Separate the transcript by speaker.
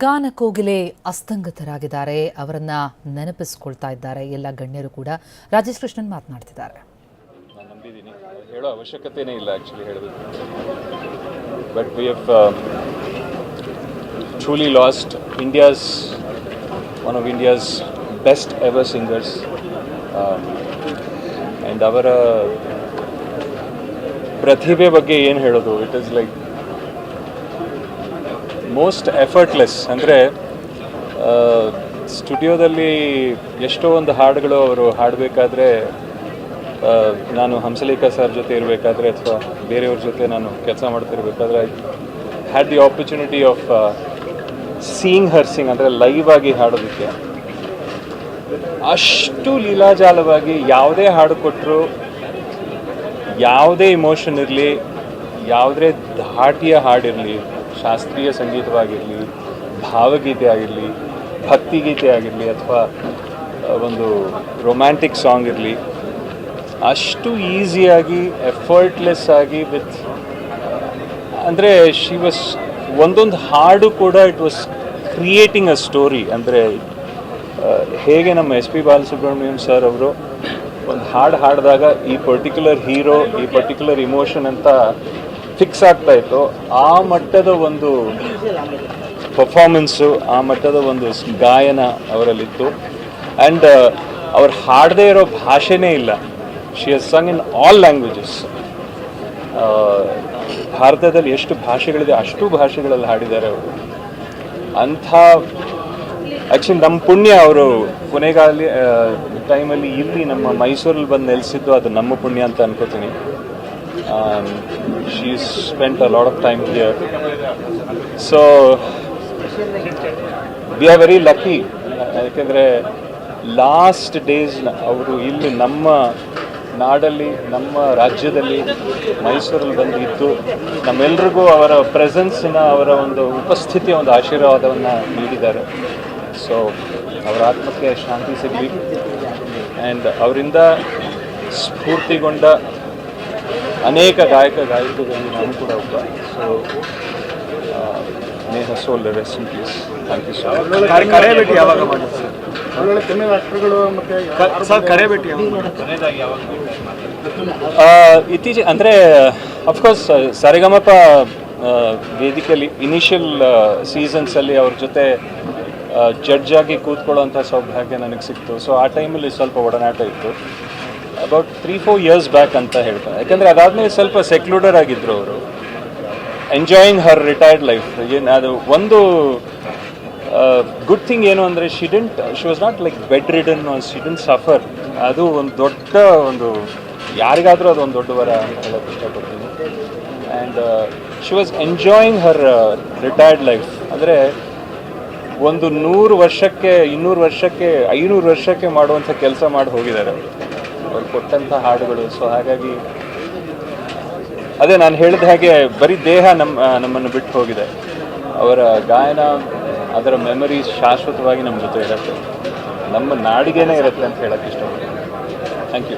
Speaker 1: ಗಾನ ಕೋಗಿಲೆ ಅಸ್ತಂಗತರಾಗಿದ್ದಾರೆ. ಅವರನ್ನ ನೆನಪಿಸಿಕೊಳ್ತಾ ಇದ್ದಾರೆ ಎಲ್ಲ ಗಣ್ಯರು ಕೂಡ. ರಾಜೇಶ್ ಕೃಷ್ಣನ್ ಮಾತನಾಡ್ತಿದ್ದಾರೆ.
Speaker 2: ನಾನು ನಂಬಿದ್ದೀನಿ, ಹೇಳೋ ಅವಶ್ಯಕತೆನೇ ಇಲ್ಲ ಆ್ಯಕ್ಚುಲಿ ಹೇಳಬೇಕು. But we have truly last one of India's best ever singers. And ಅವರ ಪ್ರತಿಭೆ ಬಗ್ಗೆ ಏನು ಹೇಳೋದು, it is like most effortless. ಅಂದರೆ ಸ್ಟುಡಿಯೋದಲ್ಲಿ ಎಷ್ಟೋ ಒಂದು ಹಾಡುಗಳು ಅವರು ಹಾಡಬೇಕಾದ್ರೆ, ನಾನು ಹಂಸಲೇಖ ಸರ್ ಜೊತೆ ಇರಬೇಕಾದ್ರೆ ಅಥವಾ ಬೇರೆಯವ್ರ ಜೊತೆ ನಾನು ಕೆಲಸ ಮಾಡ್ತಿರ್ಬೇಕಾದ್ರೆ I had the opportunity of seeing her sing, ಅಂದರೆ ಲೈವ್ ಆಗಿ ಹಾಡೋದಕ್ಕೆ. ಅಷ್ಟು ಲೀಲಾಜಾಲವಾಗಿ ಯಾವುದೇ ಹಾಡು ಕೊಟ್ಟರು, ಯಾವುದೇ ಇಮೋಷನ್ ಇರಲಿ, ಯಾವುದೇ ಧಾಟಿಯ ಹಾಡಿರಲಿ, ಶಾಸ್ತ್ರೀಯ ಸಂಗೀತವಾಗಿರಲಿ, ಭಾವಗೀತೆ ಆಗಿರಲಿ, ಭಕ್ತಿಗೀತೆ ಆಗಿರಲಿ, ಅಥವಾ ಒಂದು ರೊಮ್ಯಾಂಟಿಕ್ ಸಾಂಗ್ ಇರಲಿ, ಅಷ್ಟು ಈಸಿಯಾಗಿ ಎಫರ್ಟ್ಲೆಸ್ ಆಗಿ ವಿತ್, ಅಂದರೆ ಶಿ ವಾಸ್ ಒಂದೊಂದು ಹಾಡು ಕೂಡ it was creating a story. ಅಂದರೆ ಹೇಗೆ ನಮ್ಮ ಎಸ್ ಪಿ ಬಾಲಸುಬ್ರಹ್ಮಣ್ಯಂ ಸರ್ ಅವರು ಒಂದು ಹಾಡು ಹಾಡಿದಾಗ ಈ ಪರ್ಟಿಕ್ಯುಲರ್ ಹೀರೋ, ಈ ಪರ್ಟಿಕ್ಯುಲರ್ ಇಮೋಷನ್ ಅಂತ ಫಿಕ್ಸ್ ಆಗ್ತಾ ಇತ್ತು, ಆ ಮಟ್ಟದ ಒಂದು ಪರ್ಫಾರ್ಮೆನ್ಸು, ಆ ಮಟ್ಟದ ಒಂದು ಗಾಯನ ಅವರಲ್ಲಿತ್ತು. ಆ್ಯಂಡ್ ಅವ್ರು ಹಾಡದೇ ಇರೋ ಭಾಷೆನೇ ಇಲ್ಲ. She has Sung in all languages. ಭಾರತದಲ್ಲಿ ಎಷ್ಟು ಭಾಷೆಗಳಿದೆ ಅಷ್ಟು ಭಾಷೆಗಳಲ್ಲಿ ಹಾಡಿದ್ದಾರೆ ಅವರು. ಅಂಥ ಆ್ಯಕ್ಚುಲಿ ನಮ್ಮ ಪುಣ್ಯ, ಅವರು ಕೊನೆಗಾಲಿ ಟೈಮಲ್ಲಿ ಇಲ್ಲಿ ನಮ್ಮ ಮೈಸೂರಲ್ಲಿ ಬಂದು ನೆಲೆಸಿದ್ದು ಅದು ನಮ್ಮ ಪುಣ್ಯ ಅಂತ ಅನ್ಕೋತೀನಿ. she spent a lot of time here, so we are very lucky. ಯಾಕೆಂದರೆ ಲಾಸ್ಟ್ ಡೇಸ್ ಅವರು ಇಲ್ಲಿ ನಮ್ಮ ನಾಡಲ್ಲಿ, ನಮ್ಮ ರಾಜ್ಯದಲ್ಲಿ, ಮೈಸೂರಲ್ಲಿ ಬಂದು ಇದ್ದು ನಮ್ಮೆಲ್ರಿಗೂ ಅವರ ಪ್ರೆಸೆನ್ಸಿನ, ಅವರ ಒಂದು ಉಪಸ್ಥಿತಿಯ ಒಂದು ಆಶೀರ್ವಾದವನ್ನು ನೀಡಿದ್ದಾರೆ. ಸೊ ಅವರ ಆತ್ಮಕ್ಕೆ ಶಾಂತಿ ಸಿಗಲಿ. ಆ್ಯಂಡ್ ಅವರಿಂದ ಸ್ಫೂರ್ತಿಗೊಂಡ ಅನೇಕ ಗಾಯಕರಲ್ಲಿ ನಾನು ಕೂಡ ಒಬ್ಬ. So may her soul rest in peace. Thank you so much.
Speaker 3: ಕರೆ ಭೇಟಿ ಯಾವಾಗ ಮಾಡಿದ್ರು?
Speaker 2: ಇತ್ತೀಚೆಗೆ ಅಂದರೆ ಅಫ್ಕೋರ್ಸ್ ಸರಿಗಮಪ ವೇದಿಕೆಯಲ್ಲಿ ಇನಿಷಿಯಲ್ ಸೀಸನ್ಸಲ್ಲಿ ಅವ್ರ ಜೊತೆ ಜಡ್ಜ್ ಆಗಿ ಕೂತ್ಕೊಳ್ಳೋಂಥ ಸೌಭಾಗ್ಯ ನನಗೆ ಸಿಕ್ತು. ಸೊ ಆ ಟೈಮಲ್ಲಿ ಸ್ವಲ್ಪ ಒಡನಾಟ ಇತ್ತು. ಅಬೌಟ್ 3-4 years ಬ್ಯಾಕ್ ಅಂತ ಹೇಳ್ತಾರೆ. ಯಾಕಂದರೆ ಅದಾದಮೇಲೆ ಸ್ವಲ್ಪ ಸೆಕ್ಲೂಡರ್ ಆಗಿದ್ದರು ಅವರು, ಎಂಜಾಯಿಂಗ್ ಹರ್ ರಿಟೈರ್ಡ್ ಲೈಫ್. ಅದು ಒಂದು ಗುಡ್ ಥಿಂಗ್ ಏನು ಅಂದರೆ she was not like bed ridden, she didn't suffer. ಅದು ಒಂದು ದೊಡ್ಡ ಒಂದು, ಯಾರಿಗಾದರೂ ಅದು ಒಂದು ದೊಡ್ಡ ವರ ಅಂತ ಹೇಳೋಕ್ಕೆ ಇಷ್ಟಪಡ್ತೀನಿ. And she was enjoying Har retired life. ಅಂದರೆ ಒಂದು 100 ವರ್ಷಕ್ಕೆ, 200 ವರ್ಷಕ್ಕೆ, 500 ವರ್ಷಕ್ಕೆ ಮಾಡುವಂಥ ಕೆಲಸ ಮಾಡಿ ಹೋಗಿದ್ದಾರೆ ಅವರು, ಅವ್ರು ಕೊಟ್ಟಂಥ ಹಾಡುಗಳು. ಸೊ ಹಾಗಾಗಿ ಅದೇ ನಾನು ಹೇಳಿದ ಹಾಗೆ ಬರೀ ದೇಹ ನಮ್ಮನ್ನು ಬಿಟ್ಟು ಹೋಗಿದೆ. ಅವರ ಗಾಯನ, ಅದರ ಮೆಮರೀಸ್ ಶಾಶ್ವತವಾಗಿ ನಮ್ಮ ಜೊತೆ ಇರುತ್ತೆ, ನಮ್ಮ ನಾಡಿಗೇನೆ ಇರುತ್ತೆ ಅಂತ ಹೇಳಕ್ಕೆ ಇಷ್ಟಪಡ್ತೀನಿ. Thank you.